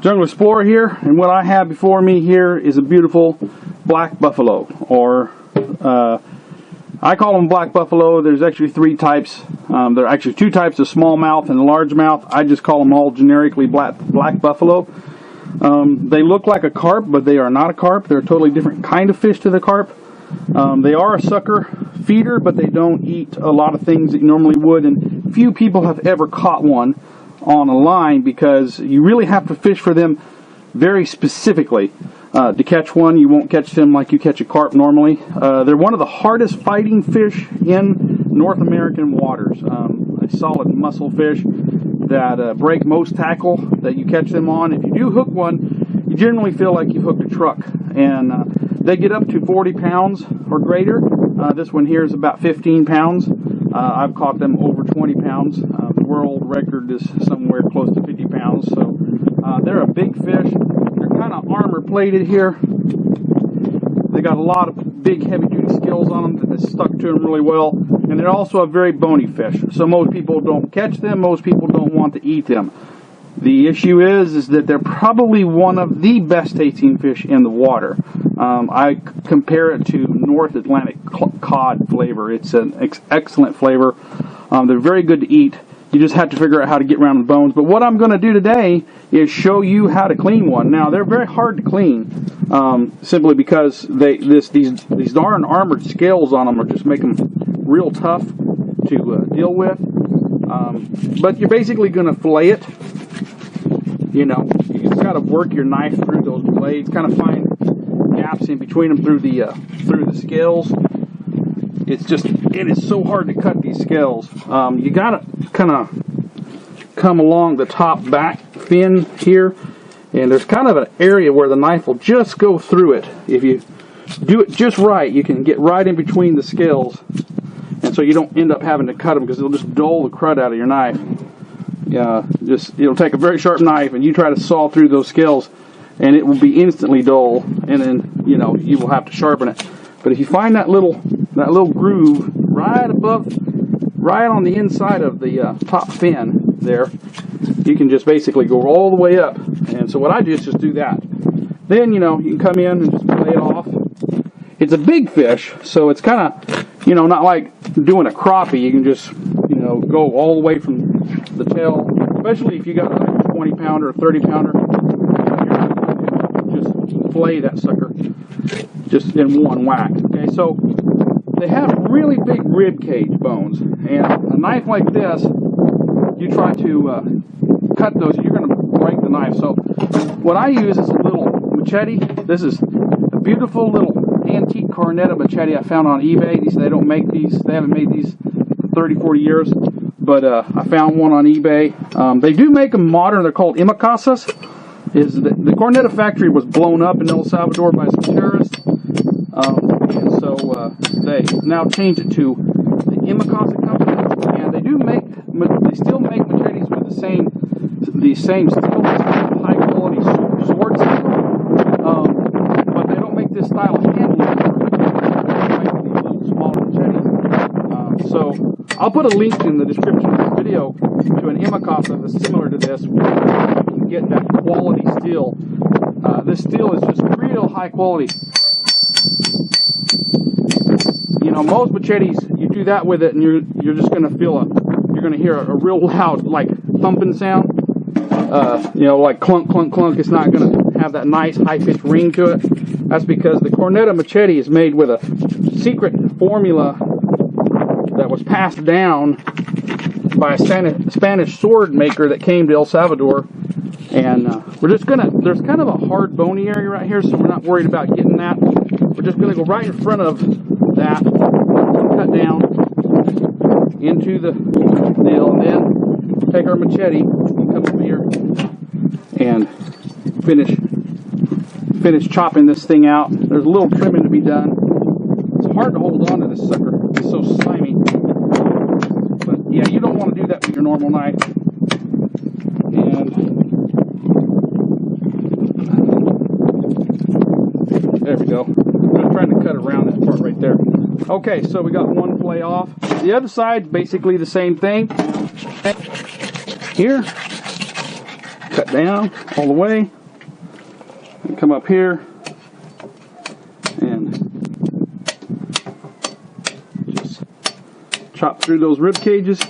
Jungle Explorer here, and what I have before me here is a beautiful black buffalo, or I call them black buffalo. There's actually three types. There are actually two types of smallmouth and largemouth. I just call them all generically black buffalo. They look like a carp, but they are not a carp. They're a totally different kind of fish to the carp. They are a sucker feeder, but they don't eat a lot of things that you normally would, and few people have ever caught one on a line, because you really have to fish for them very specifically. To catch one, you won't catch them like you catch a carp normally. They're one of the hardest fighting fish in North American waters. A solid muscle fish that break most tackle that you catch them on. If you do hook one, you generally feel like you've hooked a truck. And they get up to 40 pounds or greater. This one here is about 15 pounds. I've caught them over 20 pounds. The world record is somewhere close to 50 pounds. So they're a big fish. They're kind of armor plated here. They got a lot of big heavy duty scales on them that stuck to them really well. And they're also a very bony fish. So most people don't catch them. Most people don't want to eat them. The issue is that they're probably one of the best tasting fish in the water. I compare it to North Atlantic cod flavor. It's an excellent flavor. They're very good to eat. You just have to figure out how to get around the bones. But what I'm going to do today is show you how to clean one. Now, they're very hard to clean, simply because these darn armored scales on them are just make them real tough to deal with. But you're basically going to fillet it. You know, you just got to work your knife through those blades, kind of find gaps in between them through the scales. It is so hard to cut these scales. You got to kind of come along the top back fin here, and there's kind of an area where the knife will just go through it. If you do it just right, you can get right in between the scales, and so you don't end up having to cut them, because it'll just dull the crud out of your knife. It'll take a very sharp knife, and you try to saw through those scales, and it will be instantly dull, and then you will have to sharpen it. But if you find that little groove right on the inside of the top fin there, you can just basically go all the way up. And so what I do is just do that. Then you can come in and just play it off. It's a big fish, so it's kind of not like doing a crappie. You can just go all the way from the tail, especially if you got a 20 pounder or 30 pounder. Just fillet that sucker just in one whack. Okay, so they have really big rib cage bones, and a knife like this, you try to cut those, you're going to break the knife. So what I use is a little machete. This is a beautiful little antique cornetta machete I found on eBay. They don't make these. They haven't made these for 30, 40 years. But I found one on eBay. They do make them modern. They're called imicasas. The cornetta factory was blown up in El Salvador by some terrorists. And so they now changed it to the Imicasa company. And they still make machetes with the same steel, high quality sword steel. But they don't make this style of handling for these little smaller machetes. So I'll put a link in the description of this video to an Imicasa that's similar to this. You can get that quality steel. This steel is just real high quality. Most machetes, you do that with it, and you're just going to you're going to hear a real loud, like, thumping sound. Like clunk, clunk, clunk. It's not going to have that nice high-pitched ring to it. That's because the cornetta machete is made with a secret formula that was passed down by a Spanish sword maker that came to El Salvador. And there's kind of a hard bony area right here, so we're not worried about getting that. We're just going to go right in front of that, cut down into the nail, and then take our machete and come over here and finish chopping this thing out. There's a little trimming to be done. It's hard to hold on to this sucker. It's so slimy. But yeah, you don't want to do that with your normal knife. And there we go. I'm trying to cut around that part right there. Okay, so we got one fillet off. The other side's basically the same thing. Here, cut down all the way, and come up here, and just chop through those rib cages.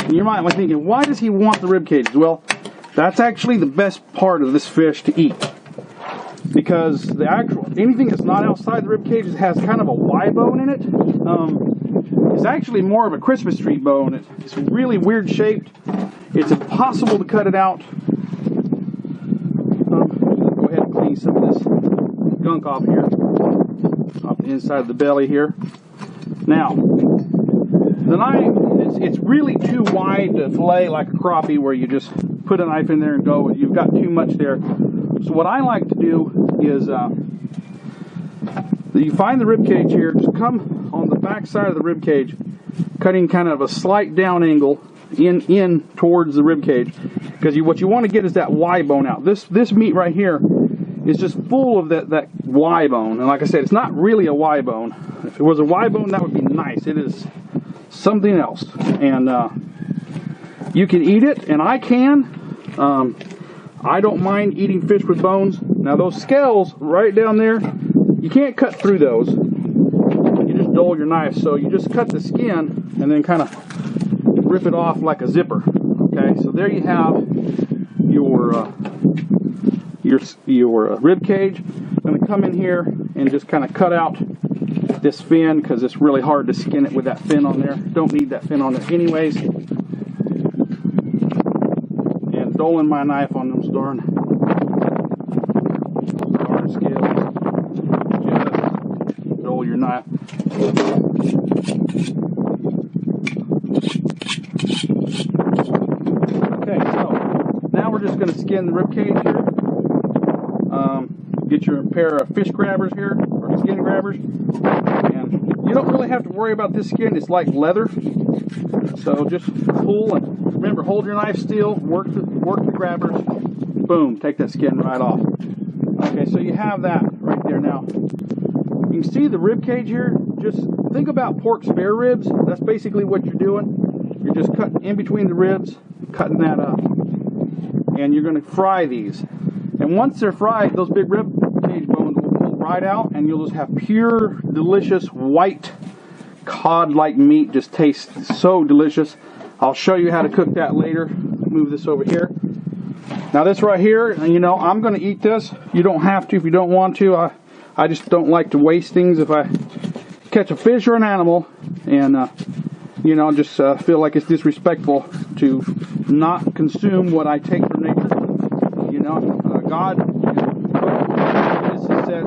And you might be thinking, why does he want the rib cages? Well, that's actually the best part of this fish to eat, because the actual anything that's not outside the rib cages has kind of a Y bone in it. It's actually more of a Christmas tree bone. It's really weird shaped. It's impossible to cut it out. Go ahead and clean some of this gunk off here, off the inside of the belly here. Now, the knife, it's really too wide to fillet like a crappie, where you just put a knife in there and go. You've got too much there. So what I like to do is, you find the rib cage here, just come on the back side of the rib cage, cutting kind of a slight down angle in towards the rib cage, because what you want to get is that Y bone out. This meat right here is just full of that Y bone, and like I said, it's not really a Y bone. If it was a Y bone, that would be nice. It is something else, and you can eat it, and I can. I don't mind eating fish with bones. Now those scales right down there, you can't cut through those. You just dull your knife. So you just cut the skin and then kind of rip it off like a zipper. Okay, so there you have your rib cage. I'm going to come in here and just kind of cut out this fin, because it's really hard to skin it with that fin on there. Don't need that fin on there anyways. Doling my knife on those darn scales. Just dole your knife. Okay, so now we're just going to skin the rib cage here. Get your pair of fish grabbers here, or skin grabbers, and you don't really have to worry about this skin. It's like leather, so just pull and remember, hold your knife still, work the grabbers, boom, take that skin right off. Okay, so you have that right there. Now you can see the rib cage here. Just think about pork spare ribs. That's basically what you're doing. You're just cutting in between the ribs, cutting that up, and you're going to fry these. And once they're fried, those big rib cage bones will pull right out, and you'll just have pure, delicious, white, cod-like meat. Just tastes so delicious. I'll show you how to cook that later. Move this over here. Now this right here, you know, I'm going to eat this. You don't have to if you don't want to. I just don't like to waste things. If I catch a fish or an animal, and you know, just feel like it's disrespectful to not consume what I take from nature. You know, God said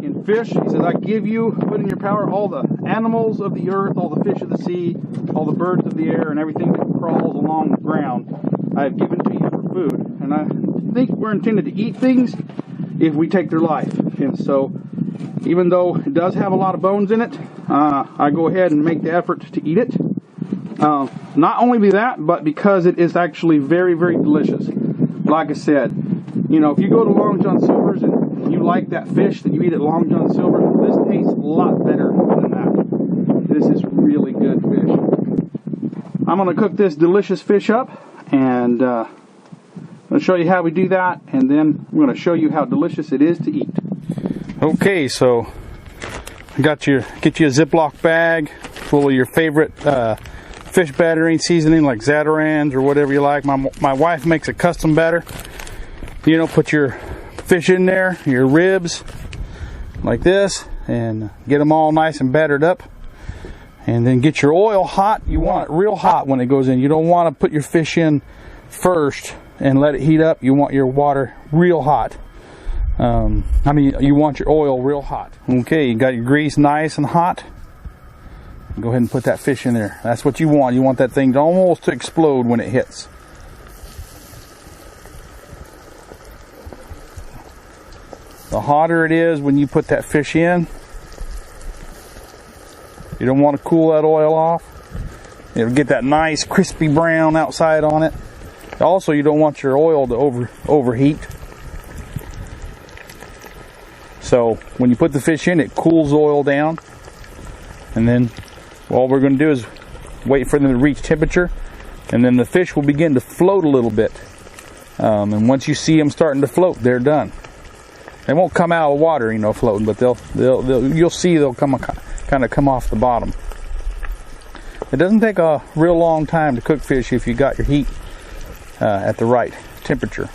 in fish, He says, I give you, put in your power, all the animals of the earth, all the fish of the sea, all the birds of the air, and everything that crawls along the ground, I have given to you for food. And I think we're intended to eat things if we take their life. And so, even though it does have a lot of bones in it, I go ahead and make the effort to eat it. Not only that, but because it is actually very, very delicious. Like I said, you know, if you go to Long John Silver's and you like that fish that you eat at Long John Silver, this tastes a lot better than that. This is really good fish. I'm going to cook this delicious fish up, and I'm going to show you how we do that, and then I'm going to show you how delicious it is to eat. Okay, so get you a Ziploc bag full of your favorite fish battering seasoning, like Zatarain's or whatever you like. My wife makes a custom batter. You know, put your fish in there, your ribs, like this, and get them all nice and battered up. And then get your oil hot. You want it real hot when it goes in. You don't want to put your fish in first and let it heat up. You want your water real hot. You want your oil real hot. Okay, you got your grease nice and hot. Go ahead and put that fish in there. That's what you want. You want that thing to almost explode when it hits. The hotter it is when you put that fish in, you don't want to cool that oil off. It'll get that nice crispy brown outside on it. Also, you don't want your oil to overheat. So when you put the fish in, it cools the oil down, and then all we're going to do is wait for them to reach temperature, and then the fish will begin to float a little bit. And once you see them starting to float, they're done. They won't come out of the water, you know, floating, but you'll see they'll kind of come off the bottom. It doesn't take a real long time to cook fish if you got your heat at the right temperature.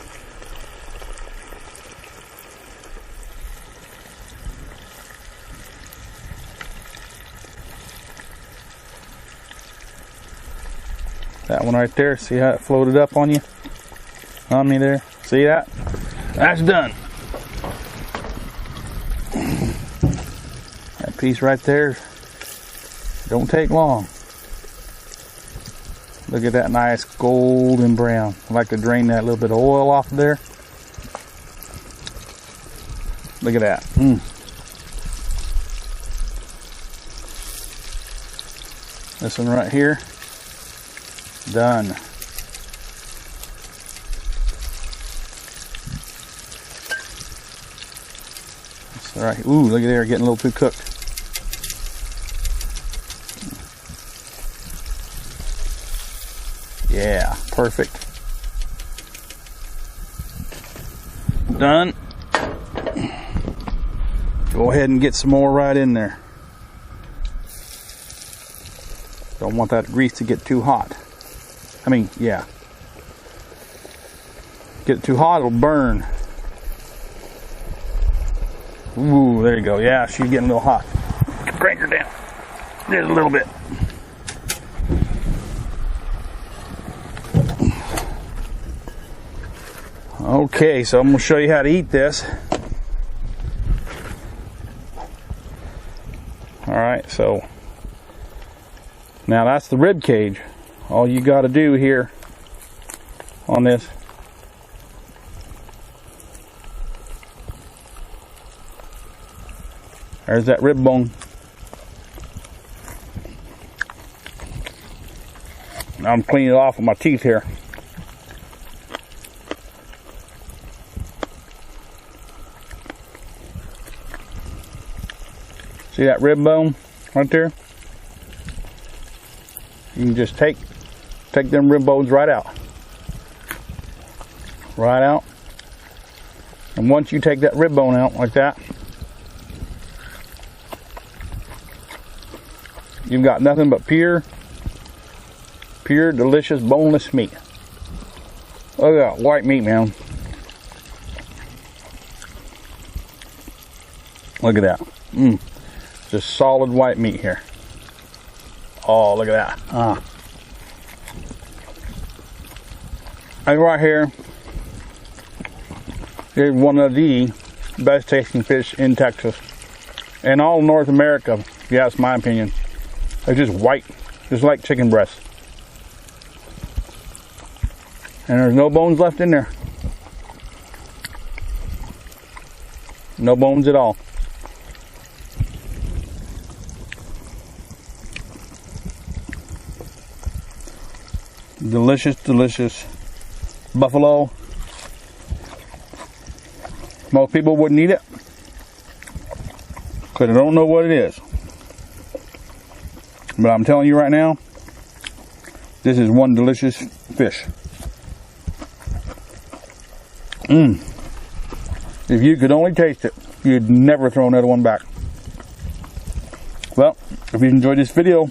That one right there, see how it floated up on you? On me there. See that? That's done. That piece right there don't take long. Look at that nice golden brown. I like to drain that little bit of oil off of there. Look at that. This one right here. Done. That's all right. Ooh, look at there, getting a little too cooked. Yeah, perfect. Done. Go ahead and get some more right in there. Don't want that grease to get too hot. I mean, yeah. Get it too hot, it'll burn. Ooh, there you go. Yeah, she's getting a little hot. Crank her down. Just a little bit. Okay, so I'm going to show you how to eat this. Alright, so now that's the rib cage. All you got to do here on this there's that rib bone. I'm cleaning it off with my teeth here. See that rib bone right there? You can just take them rib bones right out. Right out. And once you take that rib bone out like that, you've got nothing but pure, delicious, boneless meat. Look at that white meat, man. Look at that. Just solid white meat here. Oh, look at that. And right here is one of the best tasting fish in Texas. And all North America, if you ask my opinion. They're just white, just like chicken breast. And there's no bones left in there. No bones at all. Delicious, delicious buffalo. Most people wouldn't eat it because they don't know what it is. But I'm telling you right now, this is one delicious fish. If you could only taste it, you'd never throw another one back. Well, if you enjoyed this video,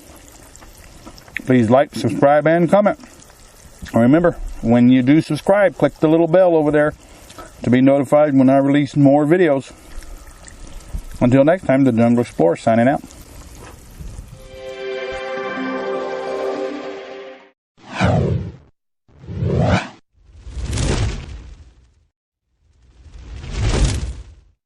please like, subscribe, and comment. And remember, when you do subscribe, click the little bell over there to be notified when I release more videos. Until next time, the Jungle Explorer signing out.